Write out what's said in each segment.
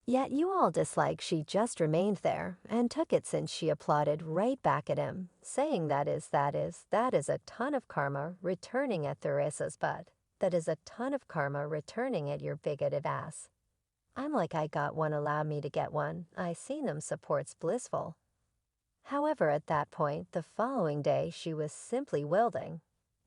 Yet you all dislike she just remained there and took it since she applauded right back at him, saying that is a ton of karma returning at Theresa's butt. That is a ton of karma returning at your bigoted ass. I'm like I got one allow me to get one, I seen them supports blissful. However, at that point, the following day, she was simply wilding.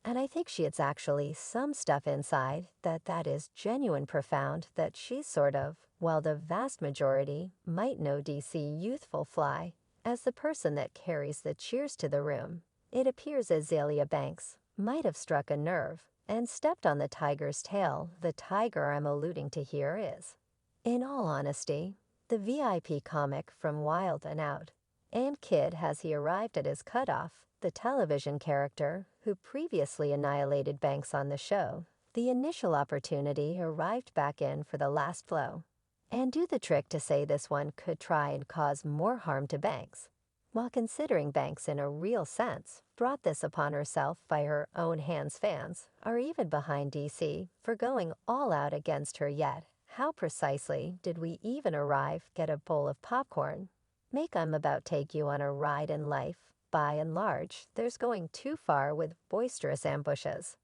And I think she has actually some stuff inside that is genuine profound that she's sort of, while the vast majority might know DC Youthful Fly as the person that carries the cheers to the room. It appears Azealia Banks might have struck a nerve and stepped on the tiger's tail. The tiger I'm alluding to here is, in all honesty, the VIP comic from Wild and Out. And Kid has he arrived at his cutoff, the television character who previously annihilated Banks on the show. The initial opportunity arrived back in for the last blow. And do the trick to say this one could try and cause more harm to Banks. While considering Banks in a real sense, brought this upon herself by her own hands fans, are even behind DC for going all out against her yet. How precisely did we even arrive get a bowl of popcorn? Make I'm about take you on a ride in life. By and large, there's going too far with boisterous ambushes.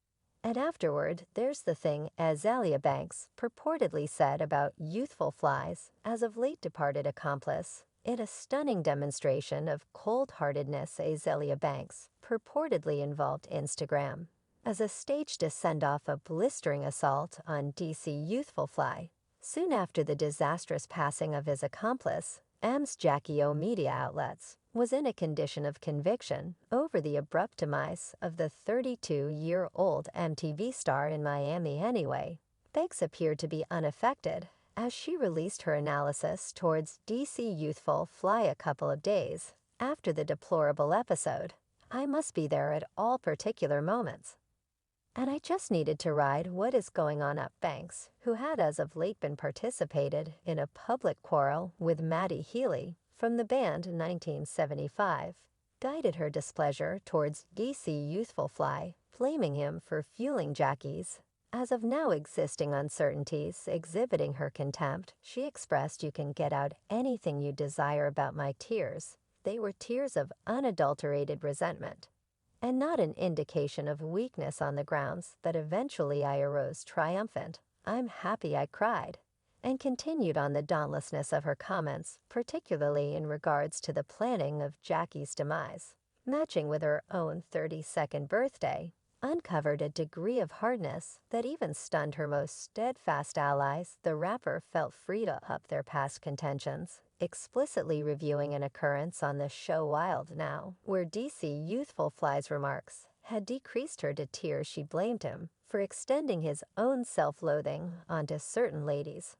And afterward, there's the thing Azealia Banks purportedly said about youthful flies as of late departed accomplice. In a stunning demonstration of cold-heartedness, Azealia Banks purportedly involved Instagram as a stage to send off a blistering assault on DC Youthful Fly. Soon after the disastrous passing of his accomplice, M's Jacky media outlets was in a condition of conviction over the abrupt demise of the 32-year-old MTV star in Miami anyway. Banks appeared to be unaffected as she released her analysis towards DC Youthful Fly a couple of days after the deplorable episode. I must be there at all particular moments. And I just needed to ride what is going on up Banks, who had as of late been participated in a public quarrel with Maddie Healy from the band 1975, guided her displeasure towards DC Youthful Fly, blaming him for fueling Jacky's. As of now existing uncertainties exhibiting her contempt, she expressed you can get out anything you desire about my tears. They were tears of unadulterated resentment, and not an indication of weakness on the grounds that eventually I arose triumphant. I'm happy I cried, and continued on the dauntlessness of her comments, particularly in regards to the planning of Jacky's demise, matching with her own 32nd birthday, uncovered a degree of hardness that even stunned her most steadfast allies. The rapper felt free to up their past contentions, explicitly reviewing an occurrence on the show Wild Now, where DC Youthful Fly's remarks had decreased her to tears. She blamed him for extending his own self-loathing onto certain ladies,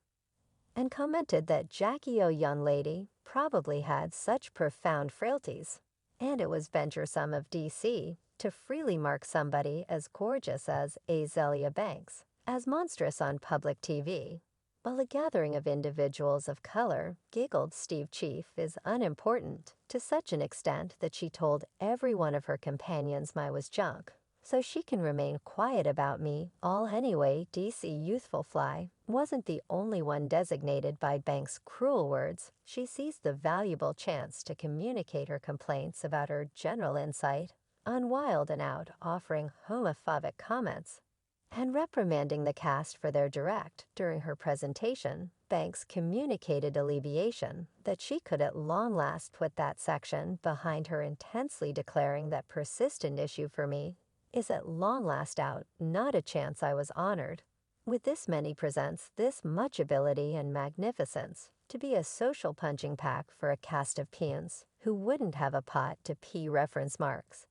and commented that Jacky young lady probably had such profound frailties, and it was venturesome of DC to freely mark somebody as gorgeous as Azealia Banks as monstrous on public TV. While a gathering of individuals of color giggled, Steve Chief is unimportant to such an extent that she told every one of her companions my was junk, so she can remain quiet about me all anyway. DC Youthful Fly wasn't the only one designated by Banks' cruel words. She seized the valuable chance to communicate her complaints about her general insight on Wild and Out, offering homophobic comments and reprimanding the cast for their direct. During her presentation, Banks communicated alleviation that she could at long last put that section behind her, intensely declaring that persistent issue for me is at long last out, not a chance. I was honored with this many presents this much ability and magnificence to be a social punching pack for a cast of peons who wouldn't have a pot to pee reference marks.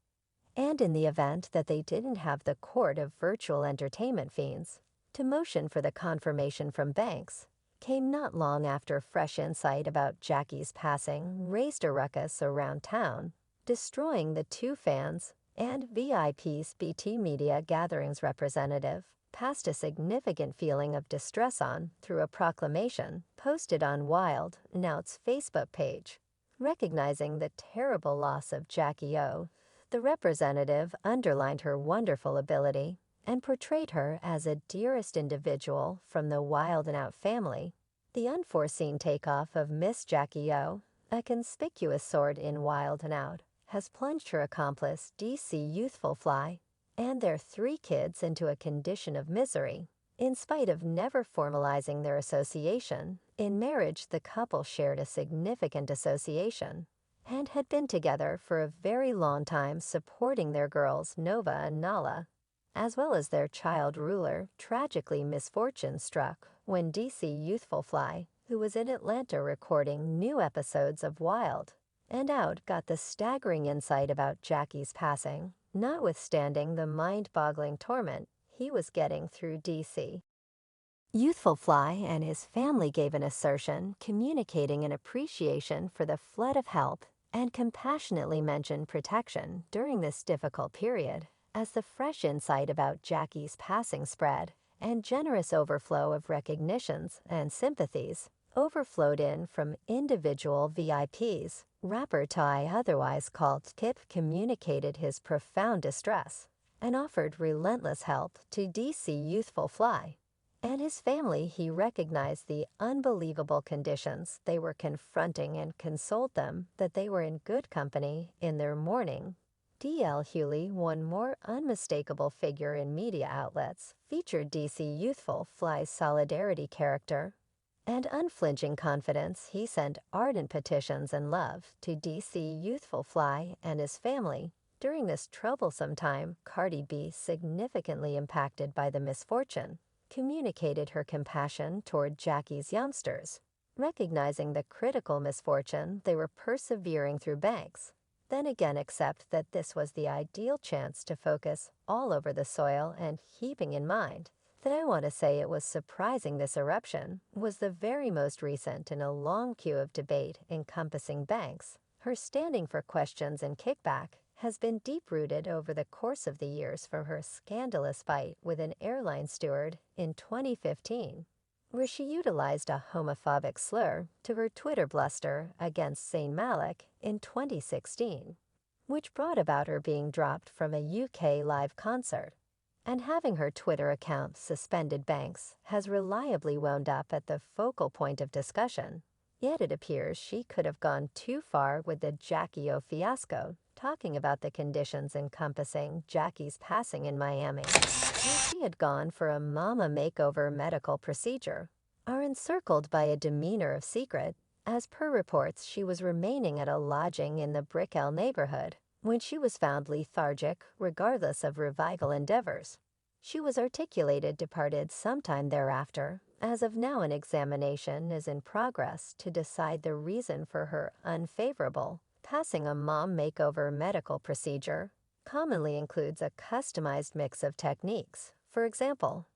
And in the event that they didn't have the court of virtual entertainment fiends to motion for the confirmation from Banks, came not long after fresh insight about Jacky's passing raised a ruckus around town, destroying the two fans and VIP's BT Media Gatherings representative passed a significant feeling of distress on through a proclamation posted on Wild Now's Facebook page. Recognizing the terrible loss of Jacky O, the representative underlined her wonderful ability and portrayed her as a dearest individual from the Wild and Out family. The unforeseen takeoff of Miss Jackie O, a conspicuous sword in Wild and Out, has plunged her accomplice DC Youthful Fly and their 3 kids into a condition of misery. In spite of never formalizing their association, in marriage the couple shared a significant association and had been together for a very long time, supporting their girls Nova and Nala, as well as their child Ruler. Tragically, misfortune struck when DC Youthful Fly, who was in Atlanta recording new episodes of Wild and Out, got the staggering insight about Jackie's passing, notwithstanding the mind-boggling torment he was getting through DC. Youthful Fly and his family gave an assertion communicating an appreciation for the flood of help and compassionately mentioned protection during this difficult period, as the fresh insight about Jackie's passing spread and generous overflow of recognitions and sympathies overflowed in from individual VIPs. Rapper Ty, otherwise called Kip, communicated his profound distress and offered relentless help to DC Youthful Fly and his family. He recognized the unbelievable conditions they were confronting and consoled them that they were in good company in their mourning. D.L. Hewley, one more unmistakable figure in media outlets, featured DC Youthful Fly's solidarity character and unflinching confidence. He sent ardent petitions and love to DC Youthful Fly and his family. During this troublesome time, Cardi B, significantly impacted by the misfortune, communicated her compassion toward Jackie's youngsters, recognizing the critical misfortune they were persevering through banks. Then again, accept that this was the ideal chance to focus all over the soil, and keeping in mind that I want to say it was surprising this eruption was the very most recent in a long queue of debate encompassing banks. Her standing for questions and kickback has been deep-rooted over the course of the years, from her scandalous fight with an airline steward in 2015, where she utilized a homophobic slur, to her Twitter bluster against Zayn Malik in 2016, which brought about her being dropped from a UK live concert. And having her Twitter account suspended, banks has reliably wound up at the focal point of discussion. Yet it appears she could have gone too far with the Jackie O fiasco, talking about the conditions encompassing Jackie's passing in Miami, where she had gone for a mama makeover medical procedure, are encircled by a demeanor of secret. As per reports, she was remaining at a lodging in the Brickell neighborhood when she was found lethargic, regardless of revival endeavors. She was articulated departed sometime thereafter. As of now, an examination is in progress to decide the reason for her unfavorable passing. A mom makeover medical procedure commonly includes a customized mix of techniques. For example,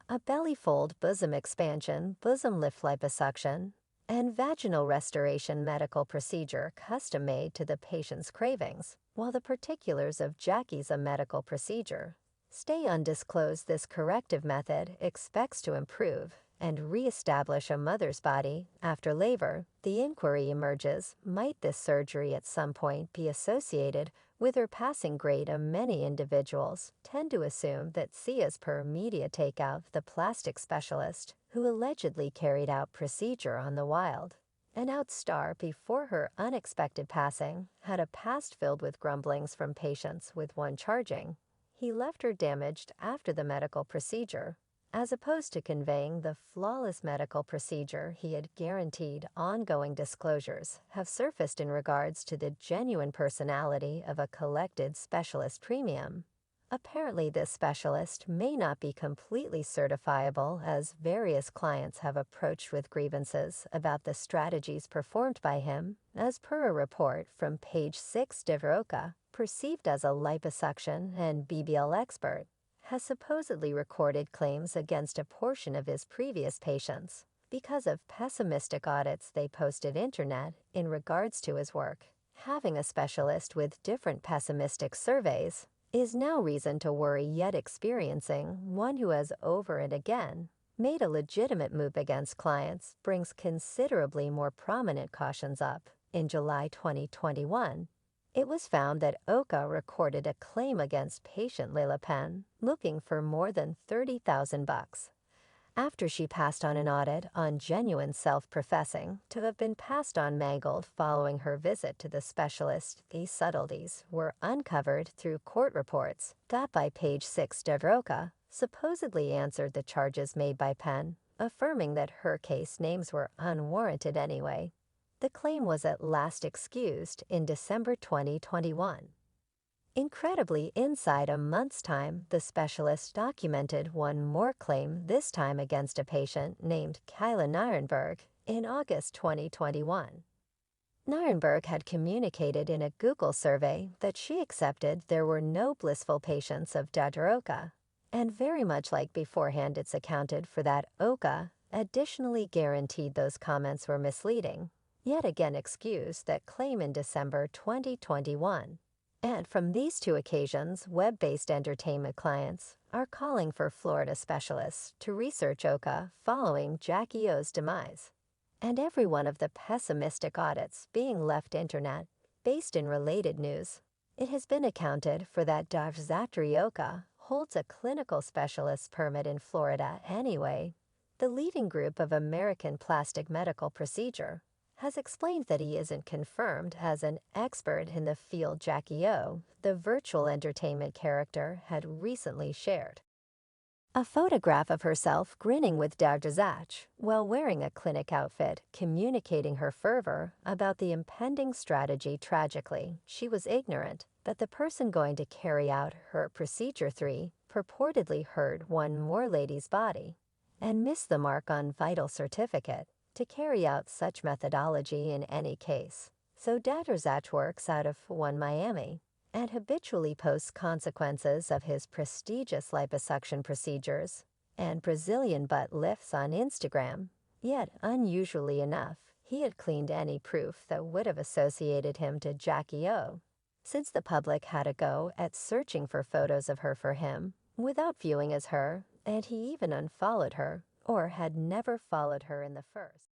a belly fold, bosom expansion, bosom lift, liposuction, and vaginal restoration medical procedure custom-made to the patient's cravings. While the particulars of Jackie's a medical procedure stay undisclosed, this corrective method expects to improve and re-establish a mother's body after labor. The inquiry emerges, might this surgery at some point be associated with her passing? Grade. Many individuals tend to assume that C, as per media takeout, the plastic specialist who allegedly carried out procedure on the Wild and Out star before her unexpected passing, had a past filled with grumblings from patients, with one charging he left her damaged after the medical procedure, as opposed to conveying the flawless medical procedure. He had guaranteed. Ongoing disclosures have surfaced in regards to the genuine personality of a collected specialist premium. Apparently, this specialist may not be completely certifiable, as various clients have approached with grievances about the strategies performed by him. As per a report from page 6, Devroka, perceived as a liposuction and BBL expert, has supposedly recorded claims against a portion of his previous patients because of pessimistic audits they posted internet in regards to his work. Having a specialist with different pessimistic surveys is now reason to worry, yet experiencing one who has over and again made a legitimate move against clients brings considerably more prominent cautions up. In July 2021, it was found that Oka recorded a claim against patient Leila Penn, looking for more than $30,000 after she passed on an audit on genuine self-professing to have been passed on mangled following her visit to the specialist. These subtleties were uncovered through court reports that by page 6 Devroka supposedly answered the charges made by Penn, affirming that her case names were unwarranted anyway. The claim was at last excused in December 2021. Incredibly, inside a month's time, the specialist documented one more claim, this time against a patient named Kyla Nirenberg, in August 2021. Nirenberg had communicated in a Google survey that she accepted there were no blissful patients of Dadraoka, and very much like beforehand it's accounted for that Oka additionally guaranteed those comments were misleading, yet again excused that claim in December 2021. And from these two occasions, web-based entertainment clients are calling for Florida specialists to research Oka following Jackie O's demise. And every one of the pessimistic audits being left internet, based in related news, it has been accounted for that Dr. Oka holds a clinical specialist permit in Florida anyway. The leading group of American plastic medical procedure has explained that he isn't confirmed as an expert in the field. Jackie O, the virtual entertainment character, had recently shared a photograph of herself grinning with Dr. Zach while wearing a clinic outfit, communicating her fervor about the impending strategy. Tragically, she was ignorant that the person going to carry out her procedure 3 purportedly heard one more lady's body and missed the mark on vital certificate to carry out such methodology in any case. So Dr. Zach works out of Miami and habitually posts consequences of his prestigious liposuction procedures and Brazilian butt lifts on Instagram. Yet, unusually enough, he had cleaned any proof that would have associated him to Jackie O, since the public had a go at searching for photos of her for him without viewing as her, and he even unfollowed her or had never followed her in the first.